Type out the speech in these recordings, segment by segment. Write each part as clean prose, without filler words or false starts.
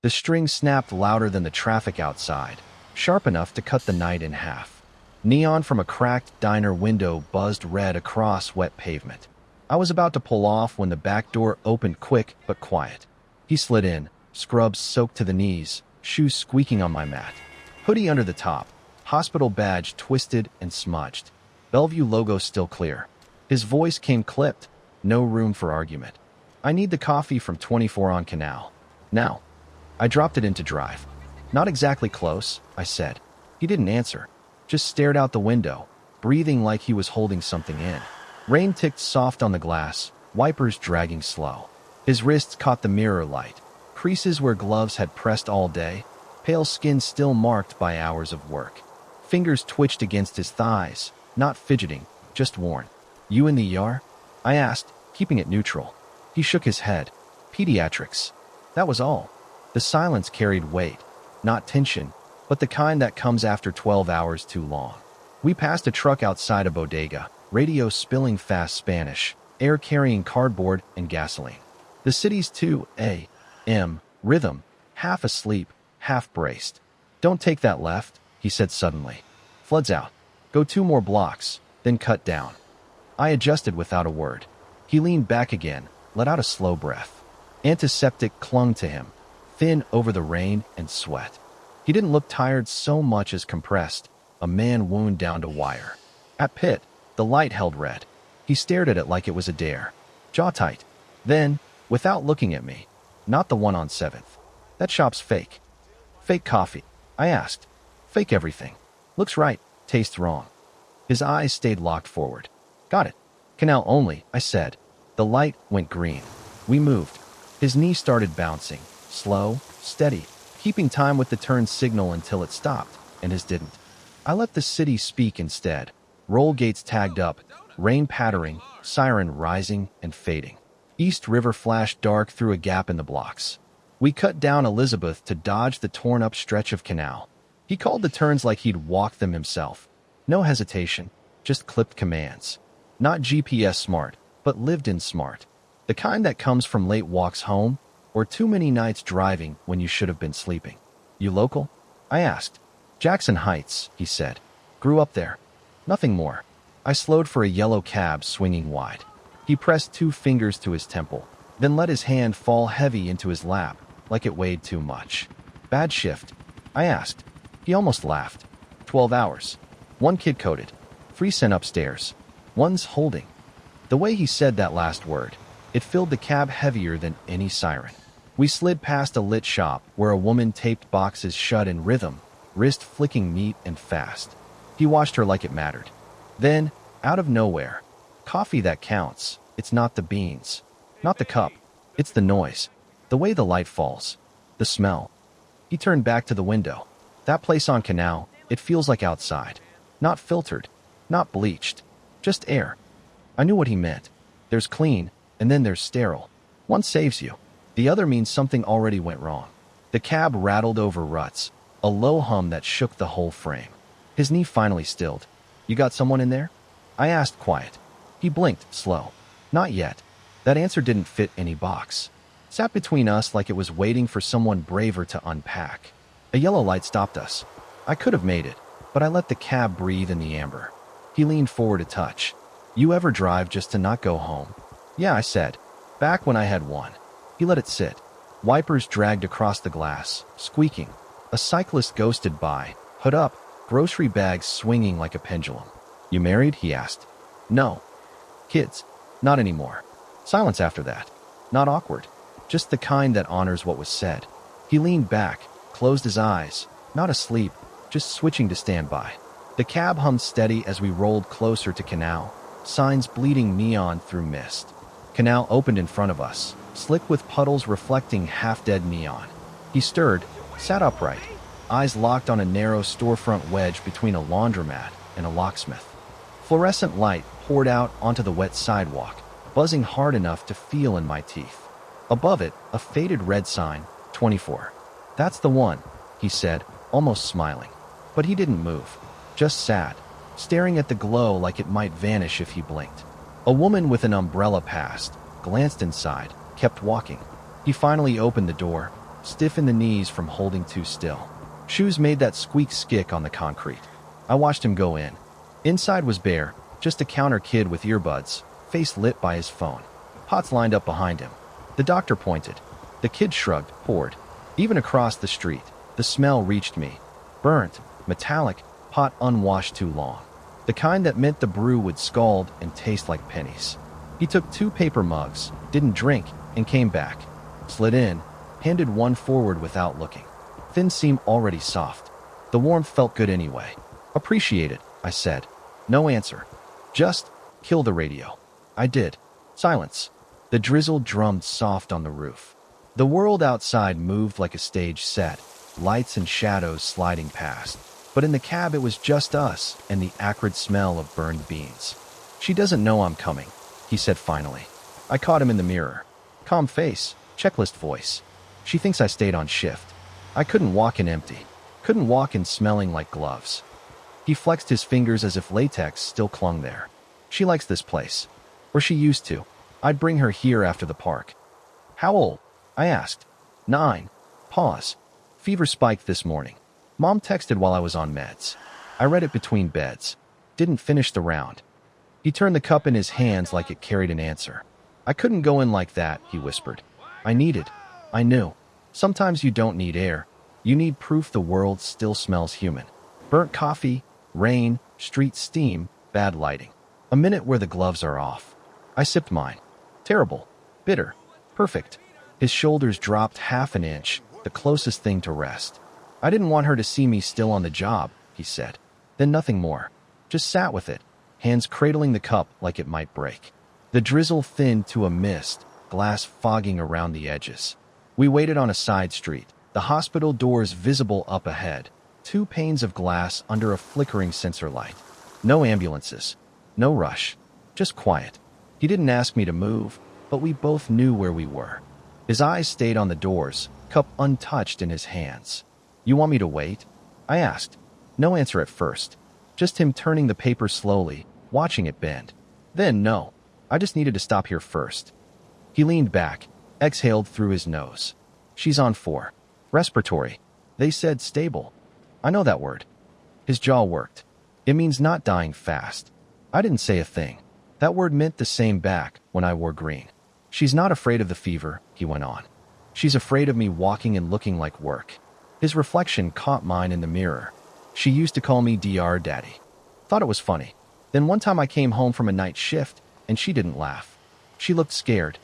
The string snapped louder than the traffic outside, sharp enough to cut the night in half. Neon from a cracked diner window buzzed red across wet pavement. I was about to pull off when the back door opened quick but quiet. He slid in, scrubs soaked to the knees, shoes squeaking on my mat. Hoodie under the top, hospital badge twisted and smudged. Bellevue logo still clear. His voice came clipped, no room for argument. I need the coffee from 24 on Canal. Now. I dropped it into drive. Not exactly close, I said. He didn't answer, just stared out the window, breathing like he was holding something in. Rain ticked soft on the glass, wipers dragging slow. His wrists caught the mirror light, creases where gloves had pressed all day, pale skin still marked by hours of work. Fingers twitched against his thighs, not fidgeting, just worn. You in the ER? I asked, keeping it neutral. He shook his head. Pediatrics. That was all. The silence carried weight, not tension, but the kind that comes after 12 hours too long. We passed a truck outside a bodega, radio spilling fast Spanish, air carrying cardboard and gasoline. The city's 2 a.m. rhythm, half asleep, half braced. Don't take that left, he said suddenly. Flood's out. Go 2 more blocks, then cut down. I adjusted without a word. He leaned back again, let out a slow breath. Antiseptic clung to him, thin over the rain and sweat. He didn't look tired so much as compressed, a man wound down to wire. At Pitt, the light held red. He stared at it like it was a dare, jaw tight. Then, without looking at me, not the one on 7th. That shop's fake. Fake coffee, I asked. Fake everything. Looks right, tastes wrong. His eyes stayed locked forward. Got it. Canal only, I said. The light went green. We moved. His knee started bouncing, slow, steady, keeping time with the turn signal until it stopped, and his didn't. I let the city speak instead. Roll gates tagged up, rain pattering, siren rising and fading. East River flashed dark through a gap in the blocks. We cut down Elizabeth to dodge the torn-up stretch of canal. He called the turns like he'd walked them himself. No hesitation, just clipped commands. Not GPS smart, but lived-in smart. The kind that comes from late walks home, or too many nights driving when you should have been sleeping. You local? I asked. Jackson Heights, he said. Grew up there. Nothing more. I slowed for a yellow cab swinging wide. He pressed 2 fingers to his temple, then let his hand fall heavy into his lap, like it weighed too much. Bad shift? I asked. He almost laughed. 12 hours. 1 kid coded. 3 sent upstairs. 1's holding. The way he said that last word, it filled the cab heavier than any siren. We slid past a lit shop where a woman taped boxes shut in rhythm, wrist flicking neat and fast. He watched her like it mattered. Then, out of nowhere, coffee that counts. It's not the beans, not the cup. It's the noise, the way the light falls, the smell. He turned back to the window. That place on Canal, it feels like outside. Not filtered, not bleached, just air. I knew what he meant. There's clean, and then there's sterile. One saves you. The other means something already went wrong. The cab rattled over ruts, a low hum that shook the whole frame. His knee finally stilled. You got someone in there? I asked quiet. He blinked, slow. Not yet. That answer didn't fit any box. Sat between us like it was waiting for someone braver to unpack. A yellow light stopped us. I could have made it, but I let the cab breathe in the amber. He leaned forward a touch. You ever drive just to not go home? Yeah, I said. Back when I had one. He let it sit. Wipers dragged across the glass, squeaking. A cyclist ghosted by, hood up, grocery bags swinging like a pendulum. You married? He asked. No. Kids? Not anymore. Silence after that. Not awkward. Just the kind that honors what was said. He leaned back, closed his eyes. Not asleep, just switching to standby. The cab hummed steady as we rolled closer to Canal, signs bleeding neon through mist. Canal opened in front of us, slick with puddles reflecting half-dead neon. He stirred, sat upright, eyes locked on a narrow storefront wedge between a laundromat and a locksmith. Fluorescent light poured out onto the wet sidewalk, buzzing hard enough to feel in my teeth. Above it, a faded red sign, 24. That's the one, he said, almost smiling. But he didn't move, just sat, staring at the glow like it might vanish if he blinked. A woman with an umbrella passed, glanced inside, kept walking. He finally opened the door, stiff in the knees from holding too still. Shoes made that squeak skick on the concrete. I watched him go in. Inside was bare, just a counter kid with earbuds, face lit by his phone. Pots lined up behind him. The doctor pointed. The kid shrugged, poured. Even across the street, the smell reached me. Burnt, metallic, pot unwashed too long. The kind that meant the brew would scald and taste like pennies. He took 2 paper mugs, didn't drink, and came back. Slid in, handed one forward without looking. Thin seam already soft. The warmth felt good anyway. Appreciate it, I said. No answer. Just, kill the radio. I did. Silence. The drizzle drummed soft on the roof. The world outside moved like a stage set, lights and shadows sliding past. But in the cab it was just us and the acrid smell of burned beans. She doesn't know I'm coming, he said finally. I caught him in the mirror. Calm face, checklist voice. She thinks I stayed on shift. I couldn't walk in empty. Couldn't walk in smelling like gloves. He flexed his fingers as if latex still clung there. She likes this place. Or she used to. I'd bring her here after the park. How old? I asked. 9. Pause. Fever spiked this morning. Mom texted while I was on meds. I read it between beds. Didn't finish the round. He turned the cup in his hands like it carried an answer. I couldn't go in like that, he whispered. I knew. Sometimes you don't need air. You need proof the world still smells human. Burnt coffee, rain, street steam, bad lighting. A minute where the gloves are off. I sipped mine. Terrible. Bitter. Perfect. His shoulders dropped half an inch, the closest thing to rest. I didn't want her to see me still on the job, he said. Then nothing more. Just sat with it, hands cradling the cup like it might break. The drizzle thinned to a mist, glass fogging around the edges. We waited on a side street, the hospital doors visible up ahead, 2 panes of glass under a flickering sensor light. No ambulances. No rush. Just quiet. He didn't ask me to move, but we both knew where we were. His eyes stayed on the doors, cup untouched in his hands. You want me to wait? I asked. No answer at first. Just him turning the paper slowly, watching it bend. Then no. I just needed to stop here first. He leaned back, exhaled through his nose. She's on 4. Respiratory. They said stable. I know that word. His jaw worked. It means not dying fast. I didn't say a thing. That word meant the same back when I wore green. She's not afraid of the fever, he went on. She's afraid of me walking and looking like work. His reflection caught mine in the mirror. She used to call me DR Daddy. Thought it was funny. Then one time I came home from a night shift, and she didn't laugh. She looked scared.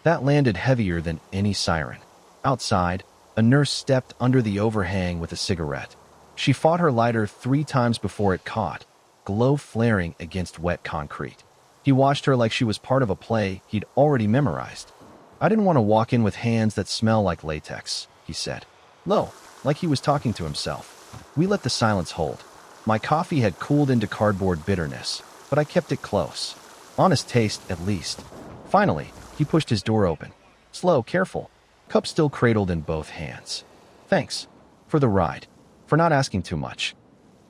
That landed heavier than any siren. Outside, a nurse stepped under the overhang with a cigarette. She fought her lighter 3 times before it caught, glow flaring against wet concrete. He watched her like she was part of a play he'd already memorized. I didn't want to walk in with hands that smell like latex, he said. Low, like he was talking to himself. We let the silence hold. My coffee had cooled into cardboard bitterness, but I kept it close. Honest taste, at least. Finally, he pushed his door open. Slow, careful. Cup still cradled in both hands. Thanks. For the ride. For not asking too much.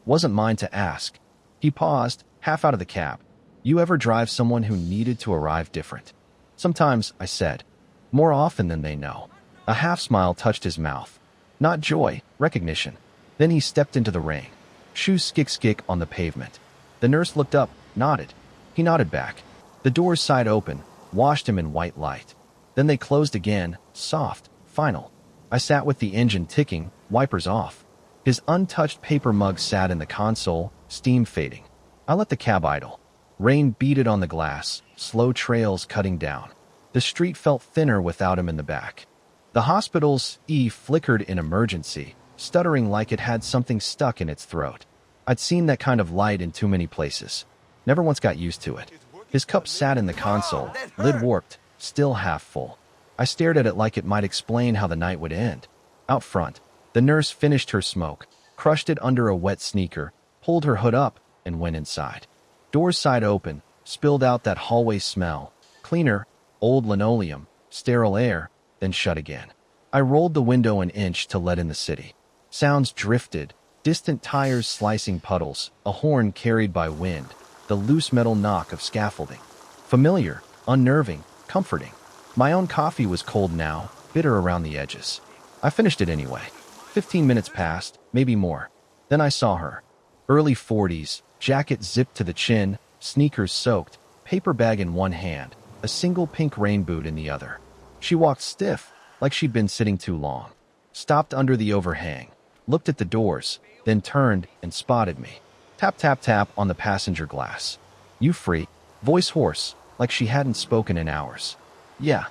Wasn't mine to ask. He paused, half out of the cab. You ever drive someone who needed to arrive different? Sometimes, I said. More often than they know. A half smile touched his mouth. Not joy, recognition. Then he stepped into the rain. Shoes skick on the pavement. The nurse looked up, nodded. He nodded back. The doors sighed open, washed him in white light. Then they closed again, soft, final. I sat with the engine ticking, wipers off. His untouched paper mug sat in the console, steam fading. I let the cab idle. Rain beaded on the glass, slow trails cutting down. The street felt thinner without him in the back. The hospital's E flickered in emergency, stuttering like it had something stuck in its throat. I'd seen that kind of light in too many places. Never once got used to it. His cup sat in the console, lid warped, still half full. I stared at it like it might explain how the night would end. Out front, the nurse finished her smoke, crushed it under a wet sneaker, pulled her hood up, and went inside. Doors side open, spilled out that hallway smell. Cleaner, old linoleum, sterile air, then shut again. I rolled the window an inch to let in the city. Sounds drifted, distant tires slicing puddles, a horn carried by wind, the loose metal knock of scaffolding. Familiar, unnerving, comforting. My own coffee was cold now, bitter around the edges. I finished it anyway. 15 minutes passed, maybe more. Then I saw her. Early 40s, jacket zipped to the chin, sneakers soaked, paper bag in one hand, a single pink rain boot in the other. She walked stiff, like she'd been sitting too long. Stopped under the overhang, looked at the doors, then turned and spotted me. Tap, tap, tap on the passenger glass. "You free?" Voice hoarse, like she hadn't spoken in hours. "Yeah,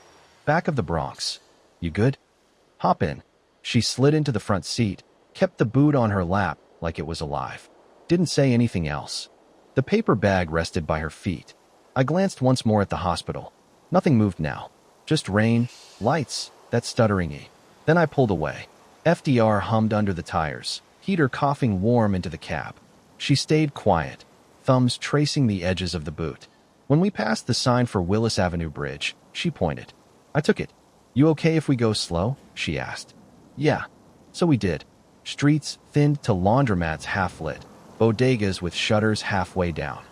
back of the Bronx. You good?" "Hop in." She slid into the front seat, kept the boot on her lap like it was alive. Didn't say anything else. The paper bag rested by her feet. I glanced once more at the hospital. Nothing moved now. Just rain, lights, that stuttering E. Then I pulled away. FDR hummed under the tires, heater coughing warm into the cab. She stayed quiet, thumbs tracing the edges of the boot. When we passed the sign for Willis Avenue Bridge, she pointed. I took it. "You okay if we go slow?" she asked. "Yeah." So we did. Streets thinned to laundromats half-lit, bodegas with shutters halfway down.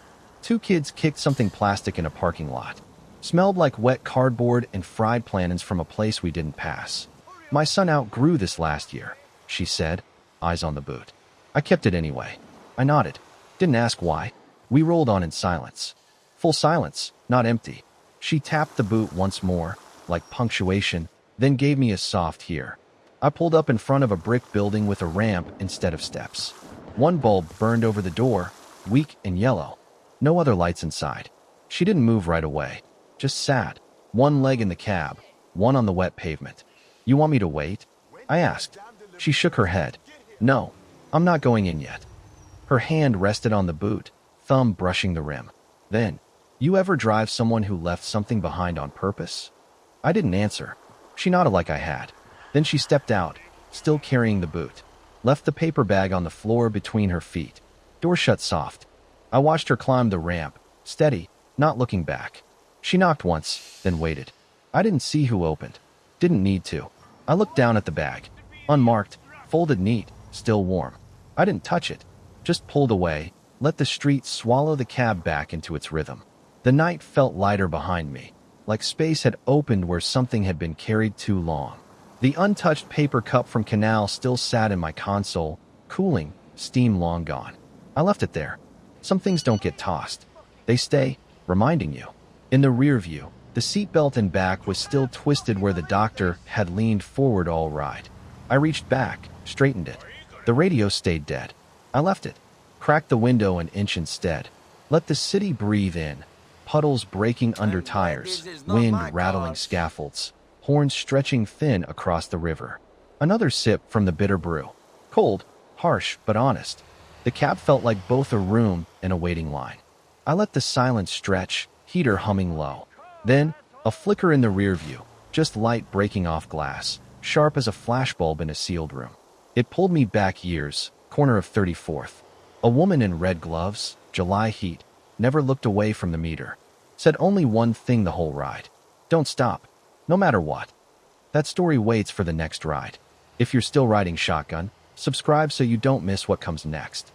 Two kids kicked something plastic in a parking lot. Smelled like wet cardboard and fried plantains from a place we didn't pass. "My son outgrew this last year," she said, eyes on the boot. I kept it anyway. I nodded. Didn't ask why. We rolled on in silence. Full silence, not empty. She tapped the boot once more, like punctuation, then gave me a soft "here." I pulled up in front of a brick building with a ramp instead of steps. One bulb burned over the door, weak and yellow. No other lights inside. She didn't move right away. Just sat, one leg in the cab, one on the wet pavement. "You want me to wait?" I asked. She shook her head. "No, I'm not going in yet." Her hand rested on the boot, thumb brushing the rim. Then, "You ever drive someone who left something behind on purpose?" I didn't answer. She nodded like I had. Then she stepped out, still carrying the boot. Left the paper bag on the floor between her feet. Door shut soft. I watched her climb the ramp, steady, not looking back. She knocked once, then waited. I didn't see who opened. Didn't need to. I looked down at the bag. Unmarked, folded neat, still warm. I didn't touch it. Just pulled away, let the street swallow the cab back into its rhythm. The night felt lighter behind me, like space had opened where something had been carried too long. The untouched paper cup from Canal still sat in my console, cooling, steam long gone. I left it there. Some things don't get tossed. They stay, reminding you. In the rear view, the seatbelt and back was still twisted where the doctor had leaned forward all ride. I reached back, straightened it. The radio stayed dead. I left it. Cracked the window an inch instead. Let the city breathe in. Puddles breaking under tires, wind rattling scaffolds, horns stretching thin across the river. Another sip from the bitter brew. Cold, harsh, but honest. The cab felt like both a room and a waiting line. I let the silence stretch, heater humming low. Then, a flicker in the rear view, just light breaking off glass, sharp as a flashbulb in a sealed room. It pulled me back years, corner of 34th. A woman in red gloves, July heat, never looked away from the meter. Said only one thing the whole ride. "Don't stop, no matter what." That story waits for the next ride. If you're still riding shotgun, subscribe so you don't miss what comes next.